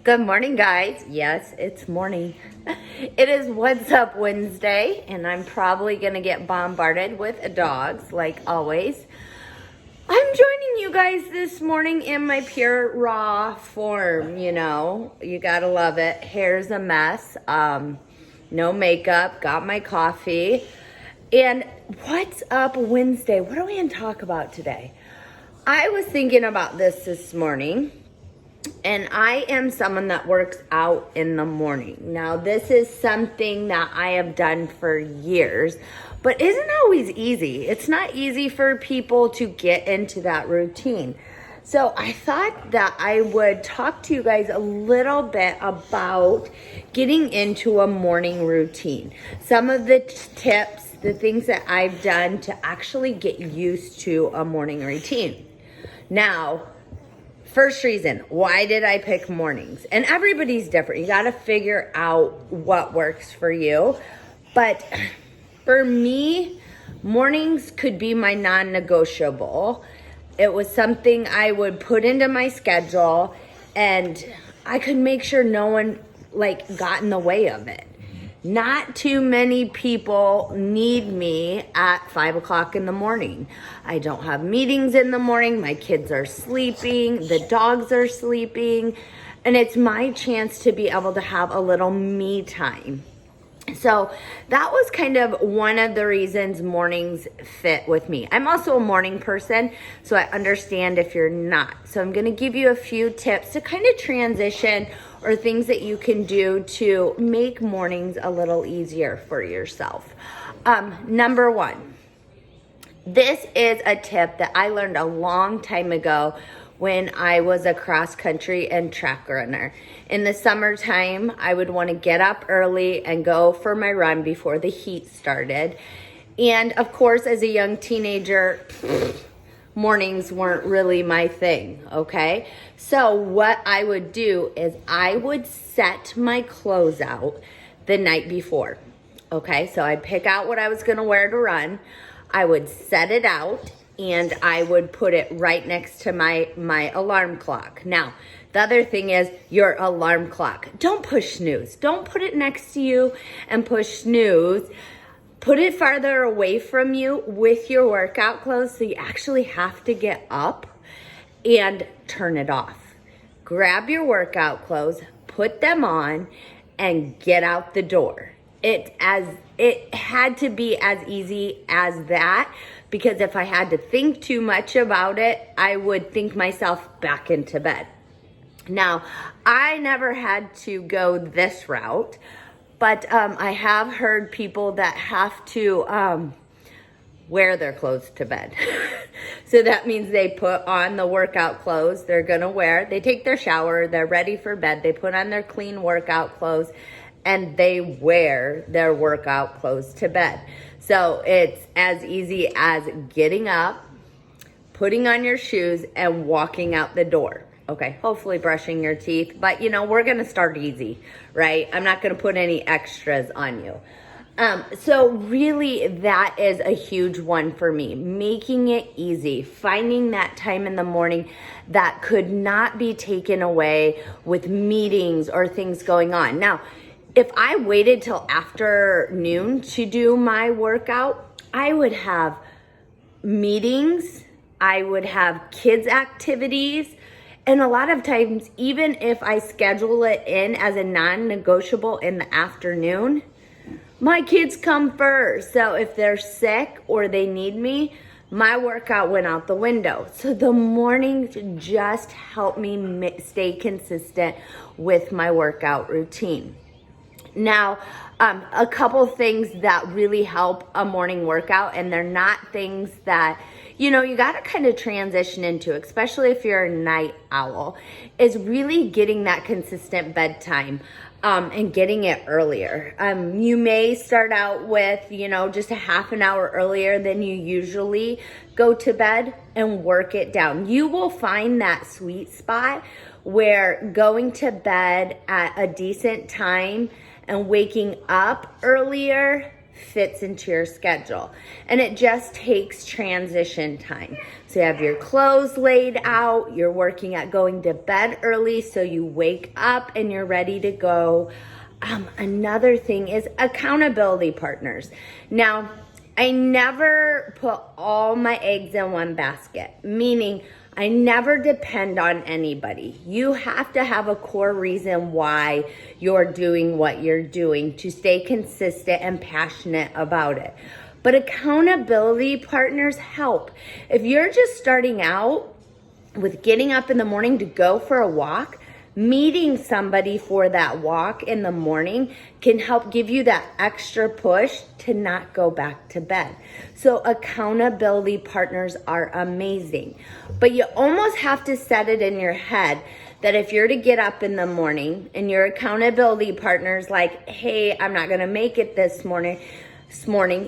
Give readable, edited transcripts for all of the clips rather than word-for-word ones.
Good morning, guys. Yes, it's morning. It is What's Up Wednesday, and I'm probably going to get bombarded with dogs, like always. I'm joining you guys this morning in my pure raw form, You gotta love it. Hair's a mess. No makeup. Got my coffee. And What's Up Wednesday? What are we going to talk about today? I was thinking about this morning. And I am someone that works out in the morning. Now, this is something that I have done for years, but isn't always easy. It's not easy for people to get into that routine. So I thought that I would talk to you guys a little bit about getting into a morning routine. Some of the tips, the things that I've done to actually get used to a morning routine. Now, first reason, why did I pick mornings? And everybody's different. You got to figure out what works for you. But for me, mornings could be my non-negotiable. It was something I would put into my schedule, and I could make sure no one got in the way of it. Not too many people need me at 5 o'clock in the morning. I don't have meetings in the morning. My kids are sleeping. The dogs are sleeping. And it's my chance to be able to have a little me time. So that was kind of one of the reasons mornings fit with me. I'm also a morning person, so I understand if you're not. So I'm going to give you a few tips to kind of transition or things that you can do to make mornings a little easier for yourself. Number one, this is a tip that I learned a long time ago when I was a cross country and track runner. In the summertime, I would want to get up early and go for my run before the heat started. And of course, as a young teenager, mornings weren't really my thing, okay? So what I would do is I would set my clothes out the night before, okay? So I'd pick out what I was gonna wear to run. I would set it out, and I would put it right next to my alarm clock. Now, the other thing is your alarm clock. Don't push snooze. Don't put it next to you and push snooze. Put it farther away from you with your workout clothes so you actually have to get up and turn it off. Grab your workout clothes, put them on, and get out the door. It had to be as easy as that, because if I had to think too much about it, I would think myself back into bed. Now, I never had to go this route, but I have heard people that have to wear their clothes to bed. So that means they put on the workout clothes they're gonna wear. They take their shower, they're ready for bed, they put on their clean workout clothes, and they wear their workout clothes to bed. So it's as easy as getting up, putting on your shoes, and walking out the door. Okay, hopefully brushing your teeth, but we're gonna start easy, right? I'm not gonna put any extras on you. So really that is a huge one for me, making it easy, finding that time in the morning that could not be taken away with meetings or things going on. Now, if I waited till afternoon to do my workout, I would have meetings, I would have kids' activities, and a lot of times, even if I schedule it in as a non-negotiable in the afternoon, my kids come first. So if they're sick or they need me, my workout went out the window. So the mornings just help me stay consistent with my workout routine. Now, a couple things that really help a morning workout, and they're not things that, you got to kind of transition into, especially if you're a night owl, is really getting that consistent bedtime and getting it earlier. You may start out with, just a half an hour earlier than you usually go to bed and work it down. You will find that sweet spot where going to bed at a decent time and waking up earlier fits into your schedule. And it just takes transition time. So you have your clothes laid out, you're working at going to bed early so you wake up and you're ready to go. Another thing is accountability partners. Now, I never put all my eggs in one basket, meaning I never depend on anybody. You have to have a core reason why you're doing what you're doing to stay consistent and passionate about it. But accountability partners help. If you're just starting out with getting up in the morning to go for a walk, meeting somebody for that walk in the morning can help give you that extra push to not go back to bed. So accountability partners are amazing. But you almost have to set it in your head that if you're to get up in the morning and your accountability partner's like, hey, I'm not gonna make it this morning,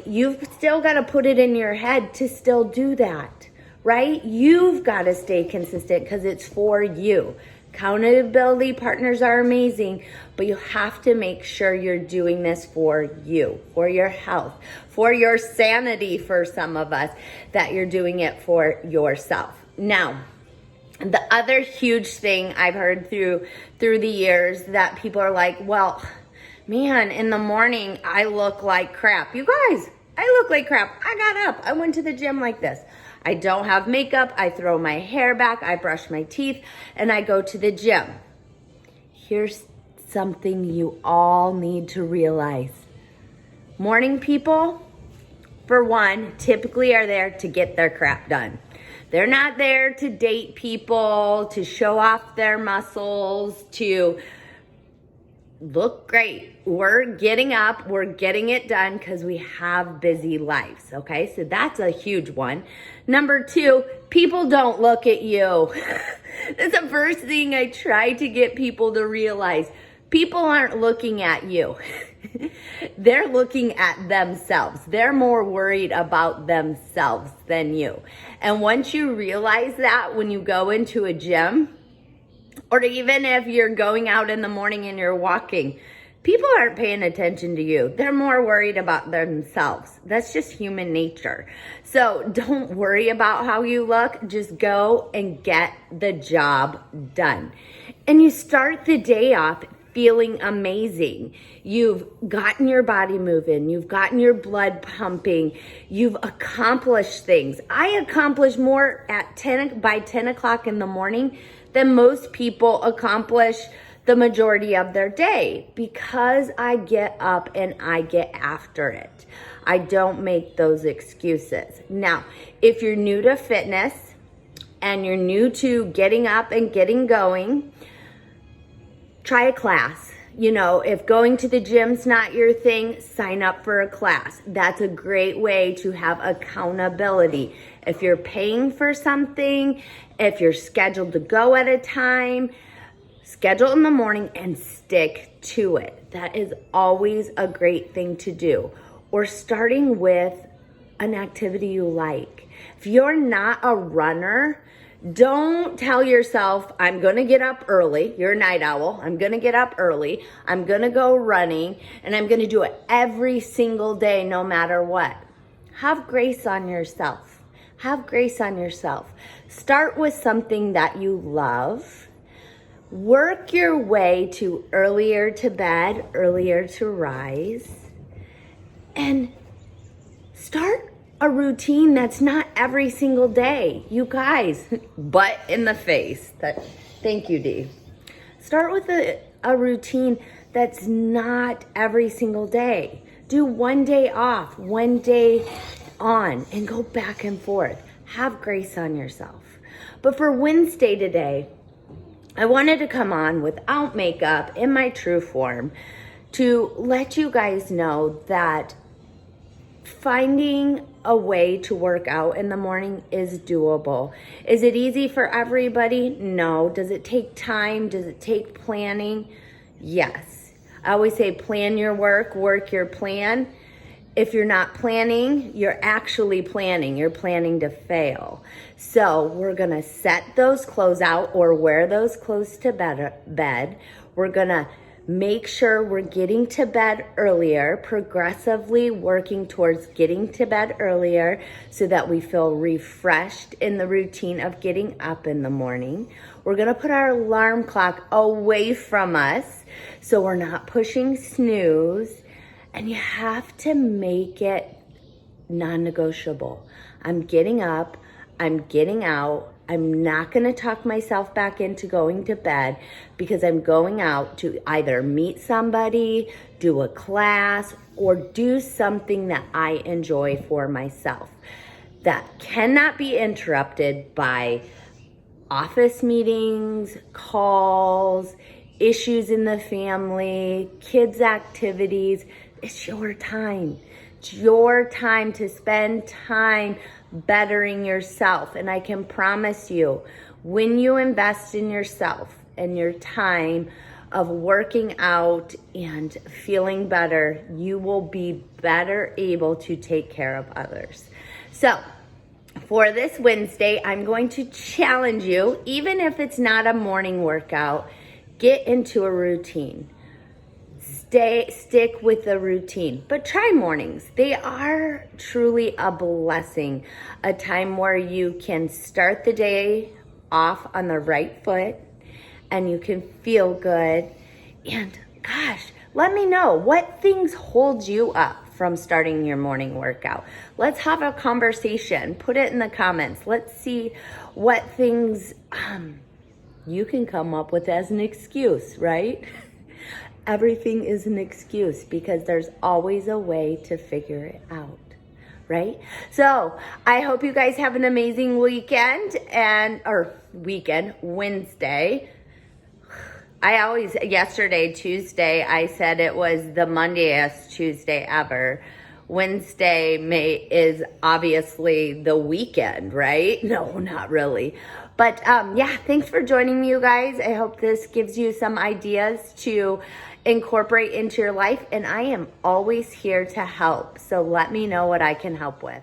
you've still gotta put it in your head to still do that, right? You've gotta stay consistent because it's for you. Accountability partners are amazing, but you have to make sure you're doing this for you, for your health, for your sanity for some of us, that you're doing it for yourself. Now, the other huge thing I've heard through the years that people are like, well, man, in the morning, I look like crap. You guys, I look like crap. I got up. I went to the gym like this. I don't have makeup, I throw my hair back, I brush my teeth, and I go to the gym. Here's something you all need to realize. Morning people, for one, typically are there to get their crap done. They're not there to date people, to show off their muscles, to look great. We're getting up, we're getting it done because we have busy lives, okay? So that's a huge one. Number two, people don't look at you. That's the first thing I try to get people to realize. People aren't looking at you. They're looking at themselves. They're more worried about themselves than you. And once you realize that when you go into a gym, or even if you're going out in the morning and you're walking, people aren't paying attention to you. They're more worried about themselves. That's just human nature. So don't worry about how you look. Just go and get the job done. And you start the day off feeling amazing. You've gotten your body moving. You've gotten your blood pumping. You've accomplished things. I accomplish more by 10 o'clock in the morning than most people accomplish the majority of their day, because I get up and I get after it. I don't make those excuses. Now, if you're new to fitness and you're new to getting up and getting going, try a class. You know, if going to the gym's not your thing, sign up for a class. That's a great way to have accountability. If you're paying for something, if you're scheduled to go at a time, schedule in the morning and stick to it. That is always a great thing to do. Or starting with an activity you like. If you're not a runner, don't tell yourself, I'm going to get up early. You're a night owl. I'm going to get up early. I'm going to go running, and I'm going to do it every single day, no matter what. Have grace on yourself. Have grace on yourself. Start with something that you love. Work your way to earlier to bed, earlier to rise, and start a routine that's not every single day. You guys, butt in the face. Thank you, Dee. Start with a routine that's not every single day. Do one day off, one day on, and go back and forth. Have grace on yourself. But for Wednesday today, I wanted to come on without makeup in my true form to let you guys know that finding a way to work out in the morning is doable. Is it easy for everybody? No. Does it take time? Does it take planning? Yes. I always say plan your work your plan. If you're not planning, you're actually planning. You're planning to fail. So we're going to set those clothes out or wear those clothes to bed. We're going to Make sure we're getting to bed earlier, progressively working towards getting to bed earlier so that we feel refreshed in the routine of getting up in the morning. We're gonna put our alarm clock away from us so we're not pushing snooze, and you have to make it non-negotiable. I'm getting up, I'm getting out. I'm not going to talk myself back into going to bed because I'm going out to either meet somebody, do a class, or do something that I enjoy for myself. That cannot be interrupted by office meetings, calls, issues in the family, kids' activities. It's your time. It's your time to spend time bettering yourself. And I can promise you, when you invest in yourself and your time of working out and feeling better, you will be better able to take care of others. So for this Wednesday, I'm going to challenge you, even if it's not a morning workout, get into a routine. Stick with the routine, but try mornings. They are truly a blessing, a time where you can start the day off on the right foot and you can feel good. And gosh, let me know what things hold you up from starting your morning workout. Let's have a conversation. Put it in the comments. Let's see what things you can come up with as an excuse, right? Everything is an excuse because there's always a way to figure it out, right? So I hope you guys have an amazing weekend Wednesday. Tuesday, I said it was the Mondayest Tuesday ever. Wednesday is obviously the weekend, right? No, not really. But yeah, thanks for joining me, you guys. I hope this gives you some ideas to incorporate into your life. And I am always here to help. So let me know what I can help with.